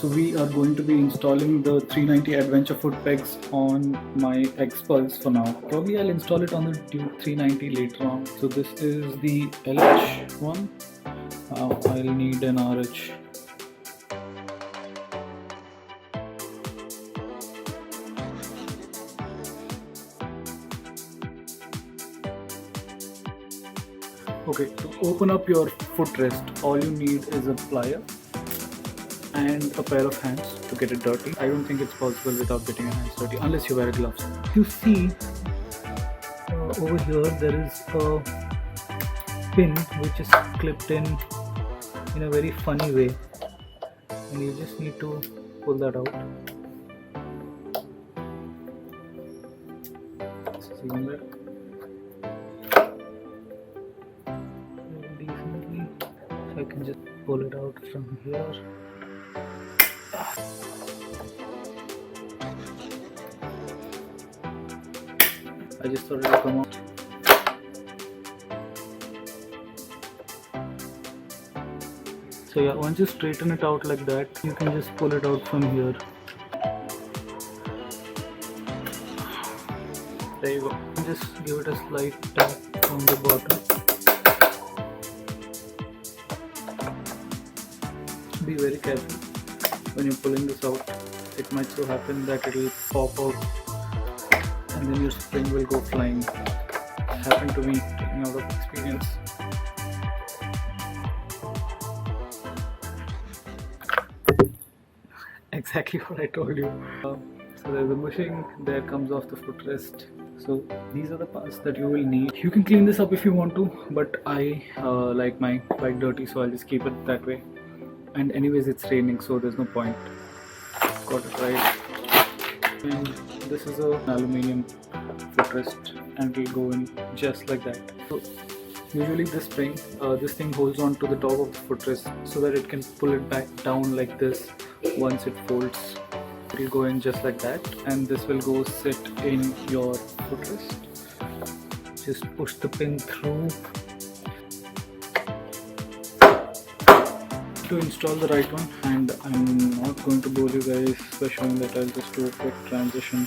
So we are going to be installing the 390 Adventure foot pegs on my Xpulse for now. Probably I'll install it on the Duke 390 later on. So this is the LH one. I'll need an RH. Okay, to open up your footrest, all you need is a plier and a pair of hands to get it dirty. I don't think it's possible without getting your hands dirty unless you wear gloves. You see over here there is a pin which is clipped in a very funny way, and you just need to pull that out. See there? Decently, so I can just pull it out from here. I just thought it would come out. So yeah, once you straighten it out like that, you can just pull it out from here. There you go. Just give it a slight tap from the bottom. Be very careful when you're pulling this out. It might so happen that it will pop out and then your spring will go flying. It happened to me, taking out of experience. Exactly what I told you. So there's a bushing, there comes off the footrest. So these are the parts that you will need. You can clean this up if you want to, but I like my bike dirty, so I'll just keep it that way. And anyways, it's raining, so there's no point. Got it right. And this is an aluminium footrest, and it'll go in just like that. So usually this spring, this thing holds on to the top of the footrest so that it can pull it back down like this. Once it folds, it will go in just like that, and this will go sit in your footrest. Just push the pin through. To install the right one, and I'm not going to bore you guys by showing that. I'll just do a quick transition.